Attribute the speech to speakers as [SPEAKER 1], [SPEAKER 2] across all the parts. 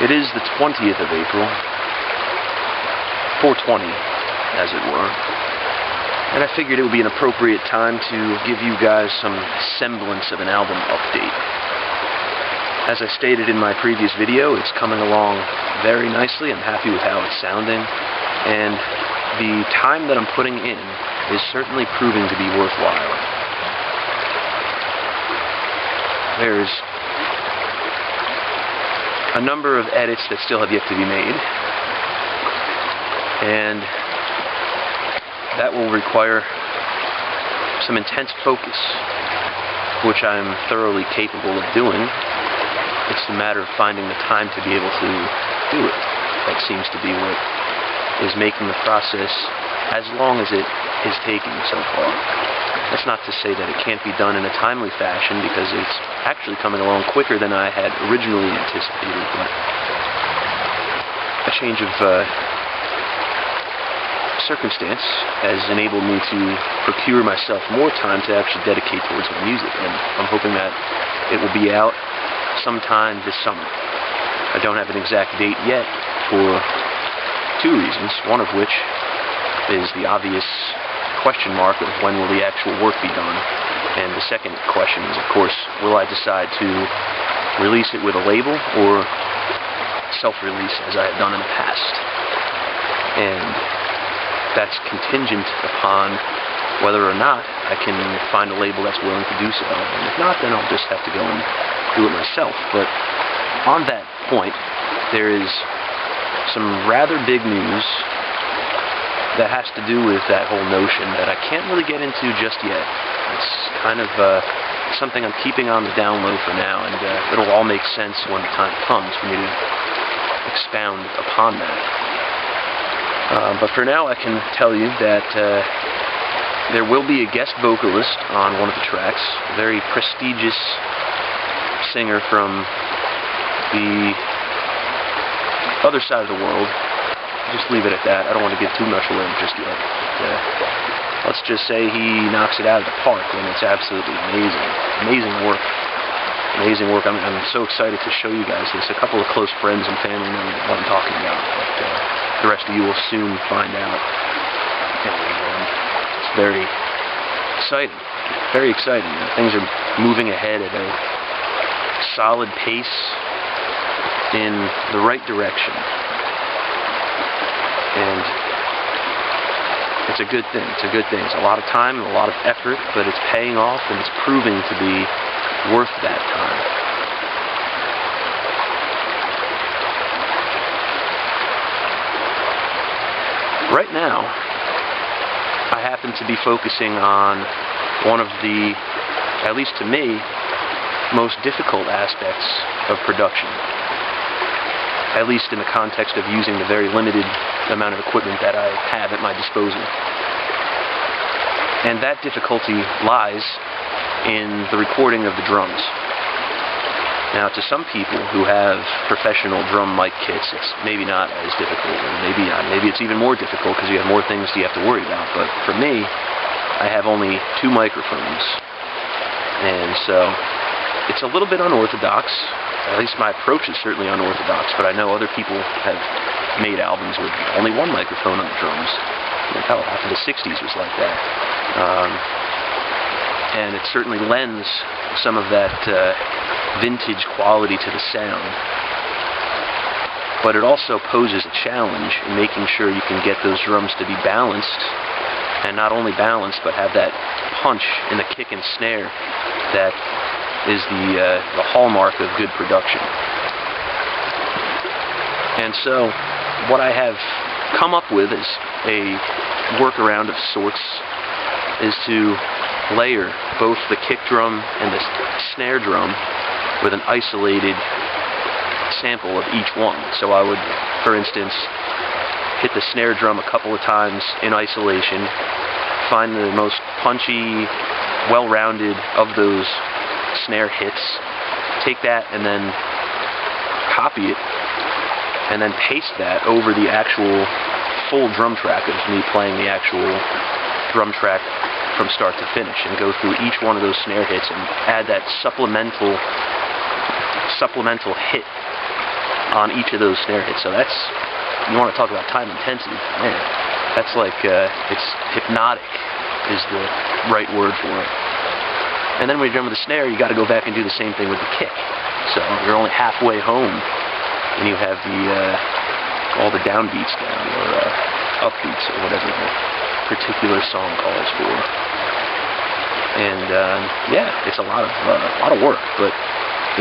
[SPEAKER 1] It is the 20th of April, 420, as it were, and I figured it would be an appropriate time to give you guys some semblance of an album update. As I stated in my previous video, it's coming along very nicely. I'm happy with how it's sounding, and the time that I'm putting in is certainly proving to be worthwhile. There's a number of edits that still have yet to be made, and that will require some intense focus, which I'm thoroughly capable of doing. It's a matter of finding the time to be able to do it. That seems to be what is making the process as long as it is taking so far. That's not to say that it can't be done in a timely fashion, because it's actually coming along quicker than I had originally anticipated, but a change of circumstance has enabled me to procure myself more time to actually dedicate towards my music, and I'm hoping that it will be out sometime this summer. I don't have an exact date yet for two reasons, one of which is the obvious question mark of when will the actual work be done, and the second question is, of course, will I decide to release it with a label or self-release as I have done in the past. And that's contingent upon whether or not I can find a label that's willing to do so, and if not, then I'll just have to go and do it myself. But on that point, there is some rather big news that has to do with that whole notion that I can't really get into just yet. It's kind of something I'm keeping on the down low for now, and it'll all make sense when the time comes for me to expound upon that. But for now, I can tell you that there will be a guest vocalist on one of the tracks, a very prestigious singer from the other side of the world. Just leave it at that. I don't want to give too much away just yet. Let's just say he knocks it out of the park, and it's absolutely amazing. Amazing work. Amazing work. I'm so excited to show you guys this. A couple of close friends and family know what I'm talking about, but the rest of you will soon find out. And it's very exciting. Very exciting. Things are moving ahead at a solid pace in the right direction. And it's a good thing. It's a good thing. It's a lot of time and a lot of effort, but it's paying off, and it's proving to be worth that time. Right now, I happen to be focusing on one of the, at least to me, most difficult aspects of production. At least in the context of using the very limited amount of equipment that I have at my disposal. And that difficulty lies in the recording of the drums. Now, to some people who have professional drum mic kits, it's maybe not as difficult, or maybe not. Maybe it's even more difficult because you have more things you have to worry about. But for me, I have only 2 microphones. And so, it's a little bit unorthodox. At least my approach is certainly unorthodox, but I know other people have made albums with only 1 microphone on the drums. Hell, half of the 60s was like that. And it certainly lends some of that vintage quality to the sound. But it also poses a challenge in making sure you can get those drums to be balanced, and not only balanced, but have that punch in the kick and snare that is the hallmark of good production. And so, what I have come up with as a workaround of sorts is to layer both the kick drum and the snare drum with an isolated sample of each one. So I would, for instance, hit the snare drum a couple of times in isolation, find the most punchy, well-rounded of those snare hits, take that and then copy it, and then paste that over the actual full drum track of me playing the actual drum track from start to finish, and go through each one of those snare hits and add that supplemental hit on each of those snare hits. So that's, you want to talk about time intensive, man. That's like, it's hypnotic is the right word for it. And then when you drum with the snare, you got to go back and do the same thing with the kick. So you're only halfway home, and you have the all the downbeats down, or upbeats, or whatever the particular song calls for. And yeah, it's a lot of work, but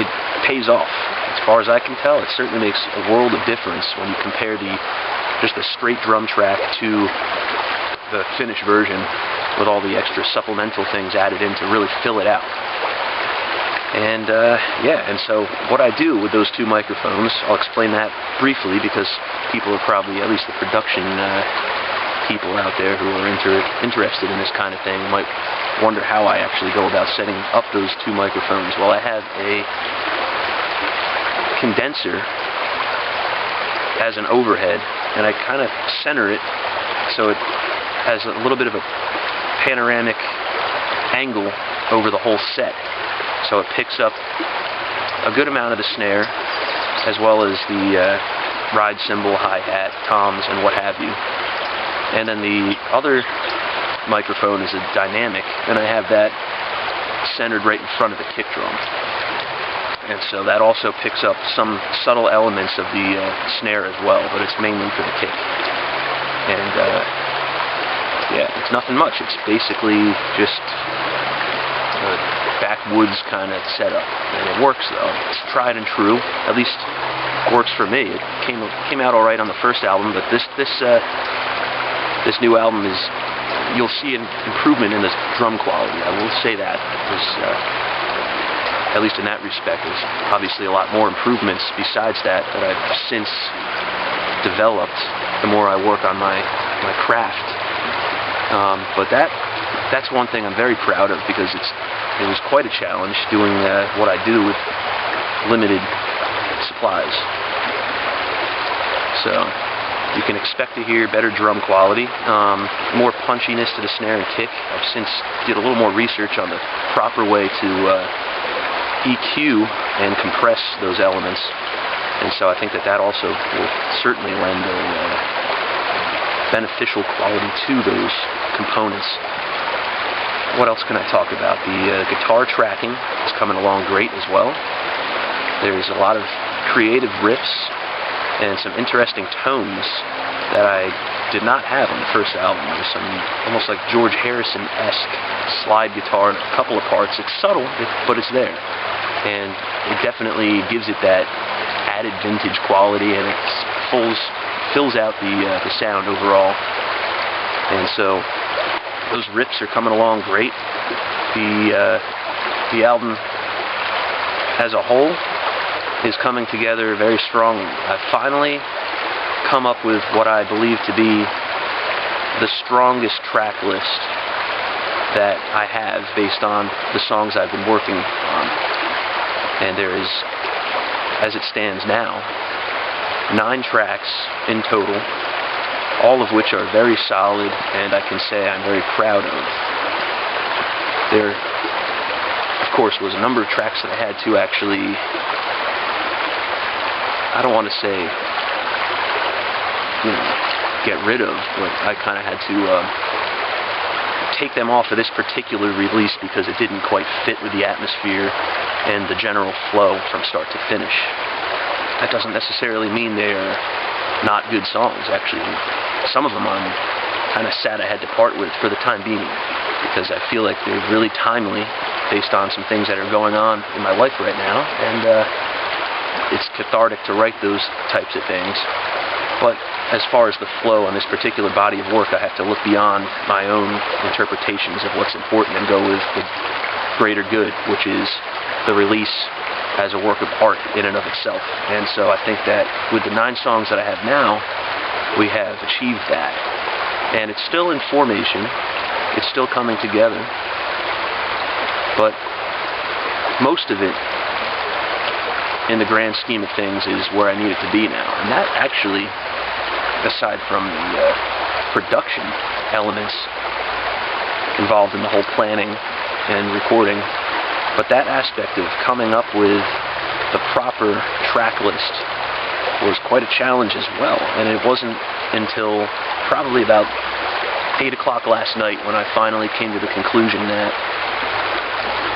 [SPEAKER 1] it pays off. As far as I can tell, it certainly makes a world of difference when you compare just the straight drum track to the finished version with all the extra supplemental things added in to really fill it out. And yeah, and so what I do with those two microphones, I'll explain that briefly because people are probably, at least the production people out there who are interested in this kind of thing, might wonder how I actually go about setting up those two microphones. Well, I have a condenser as an overhead, and I kind of center it so it has a little bit of a panoramic angle over the whole set. So it picks up a good amount of the snare, as well as the ride cymbal, hi-hat, toms, and what have you. And then the other microphone is a dynamic, and I have that centered right in front of the kick drum. And so that also picks up some subtle elements of the snare as well, but it's mainly for the kick. And yeah, it's nothing much. It's basically just a backwoods kind of setup, and it works though. It's tried and true. At least works for me. It came out all right on the first album, but this new album is, you'll see an improvement in the drum quality. I will say that. At least in that respect, there's obviously a lot more improvements besides that I've since developed the more I work on my craft. But that's one thing I'm very proud of, because it was quite a challenge doing what I do with limited supplies. So you can expect to hear better drum quality, more punchiness to the snare and kick. I've since did a little more research on the proper way to EQ and compress those elements, and so I think that also will certainly lend a beneficial quality to those components. What else can I talk about? The guitar tracking is coming along great as well. There's a lot of creative riffs and some interesting tones that I did not have on the first album. There's some almost like George Harrison-esque slide guitar in a couple of parts. It's subtle, but it's there. And it definitely gives it that added vintage quality, and it fills out the sound overall. And so those riffs are coming along great. The album as a whole is coming together very strongly. I've finally come up with what I believe to be the strongest track list that I have based on the songs I've been working on. And there is, as it stands now, 9 tracks in total, all of which are very solid, and I can say I'm very proud of. There, of course, was a number of tracks that I had to actually, I don't want to say, get rid of, but I kind of had to take them off of this particular release because it didn't quite fit with the atmosphere and the general flow from start to finish. That doesn't necessarily mean they're not good songs. Actually, some of them I'm kind of sad I had to part with for the time being, because I feel like they're really timely based on some things that are going on in my life right now, and it's cathartic to write those types of things. But as far as the flow on this particular body of work, I have to look beyond my own interpretations of what's important and go with the greater good, which is the release as a work of art in and of itself. And so I think that with the 9 songs that I have now, we have achieved that. And it's still in formation, it's still coming together, but most of it, in the grand scheme of things, is where I need it to be now. And that actually, aside from the production elements involved in the whole planning and recording, but that aspect of coming up with the proper track list was quite a challenge as well. And it wasn't until probably about 8 o'clock last night when I finally came to the conclusion that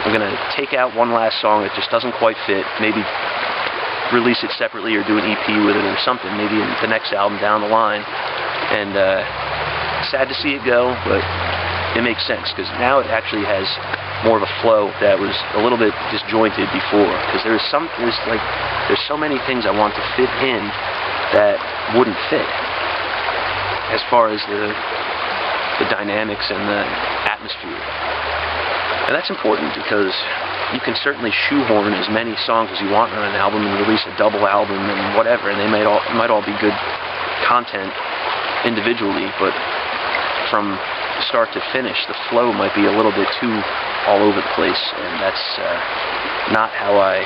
[SPEAKER 1] I'm going to take out one last song that just doesn't quite fit, maybe release it separately or do an EP with it or something, maybe in the next album down the line. And sad to see it go, but it makes sense because now it actually has more of a flow that was a little bit disjointed before, because there's so many things I want to fit in that wouldn't fit as far as the dynamics and the atmosphere. And that's important because you can certainly shoehorn as many songs as you want on an album and release a double album and whatever, and they might all be good content individually, but from start to finish, the flow might be a little bit too all over the place, and that's not how I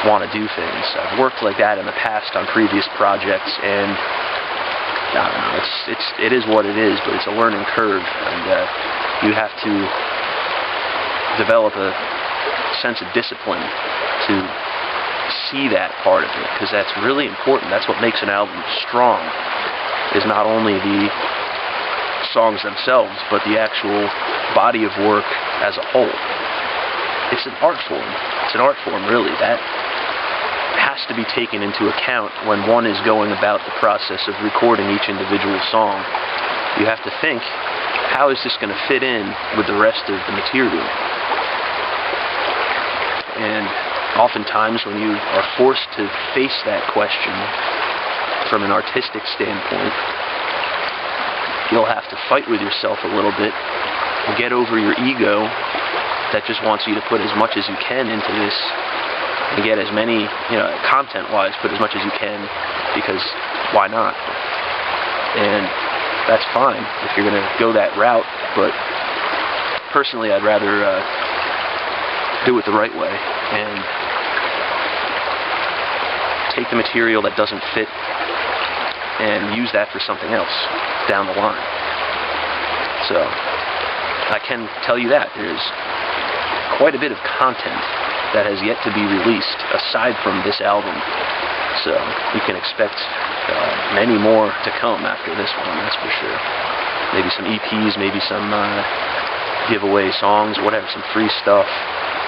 [SPEAKER 1] want to do things. I've worked like that in the past on previous projects, and I don't know, it is what it is, but it's a learning curve, and you have to develop a sense of discipline to see that part of it, because that's really important. That's what makes an album strong, is not only the songs themselves, but the actual body of work as a whole. It's an art form. It's an art form, really. That has to be taken into account when one is going about the process of recording each individual song. You have to think, how is this going to fit in with the rest of the material? And oftentimes when you are forced to face that question from an artistic standpoint, you'll have to fight with yourself a little bit and get over your ego that just wants you to put as much as you can into this and get as many, content-wise, put as much as you can, because why not? And that's fine if you're going to go that route, but personally I'd rather do it the right way and take the material that doesn't fit and use that for something else down the line. So I can tell you that there's quite a bit of content that has yet to be released aside from this album, so you can expect many more to come after this one, that's for sure. Maybe some EPs, maybe some giveaway songs, whatever, some free stuff.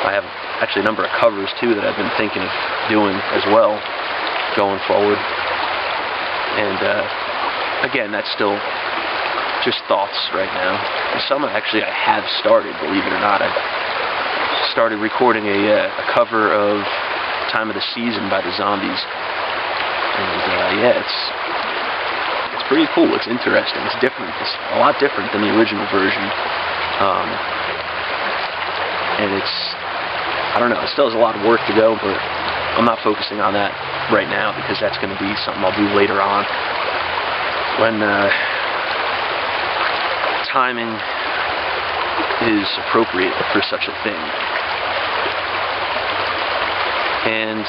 [SPEAKER 1] I have actually a number of covers too that I've been thinking of doing as well going forward. And again, that's still just thoughts right now. And some actually I have started, believe it or not. I started recording a cover of Time of the Season by the Zombies. And yeah, it's pretty cool. It's interesting. It's different. It's a lot different than the original version. And I don't know, it still has a lot of work to go, but I'm not focusing on that right now because that's going to be something I'll do later on when timing is appropriate for such a thing. And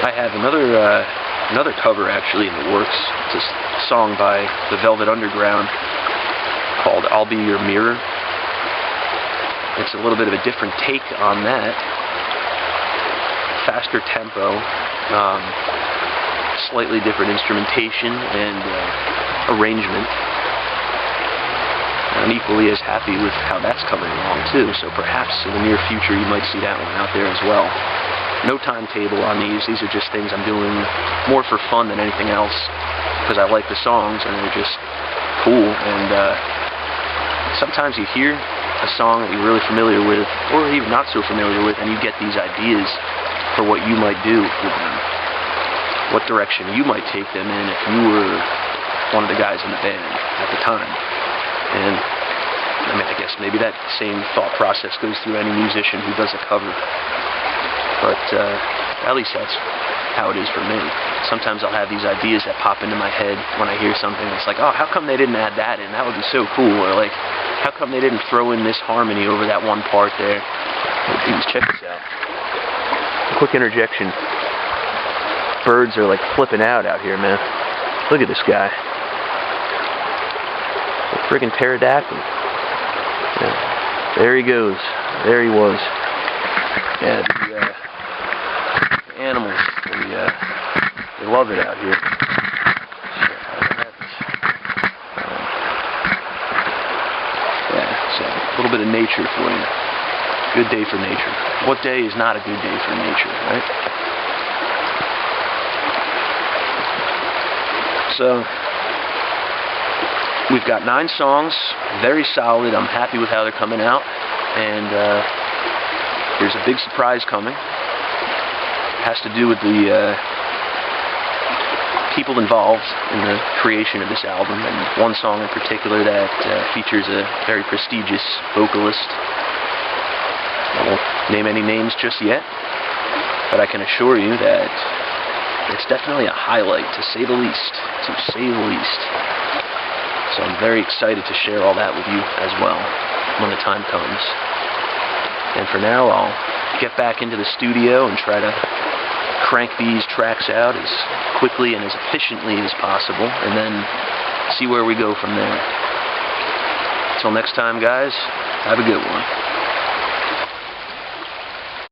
[SPEAKER 1] I have another cover actually in the works. It's a song by the Velvet Underground called I'll Be Your Mirror. It's a little bit of a different take on that. Faster tempo, slightly different instrumentation and arrangement. I'm equally as happy with how that's coming along too, so perhaps in the near future you might see that one out there as well. No timetable on these are just things I'm doing more for fun than anything else, because I like the songs and they're just cool. And sometimes you hear a song that you're really familiar with, or even not so familiar with, and you get these ideas for what you might do with them, what direction you might take them in if you were one of the guys in the band at the time. And I mean, I guess maybe that same thought process goes through any musician who does a cover, but at least that's how it is for me. Sometimes I'll have these ideas that pop into my head when I hear something. It's like, oh, how come they didn't add that in? That would be so cool. Or like, how come they didn't throw in this harmony over that one part there? Let's check this out. Quick interjection. Birds are like flipping out here, man. Look at this guy. A friggin' pterodactyl. Yeah. There he goes. There he was. Yeah, the animals, the They love it out here. Yeah, so a little bit of nature for you. Good day for nature. What day is not a good day for nature, right? So, we've got 9 songs, very solid. I'm happy with how they're coming out, and there's a big surprise coming. It has to do with the people involved in the creation of this album, and one song in particular that features a very prestigious vocalist. I won't name any names just yet, but I can assure you that it's definitely a highlight, to say the least. So I'm very excited to share all that with you as well when the time comes. And for now, I'll get back into the studio and try to crank these tracks out as quickly and as efficiently as possible, and then see where we go from there. Until next time, guys, have a good one.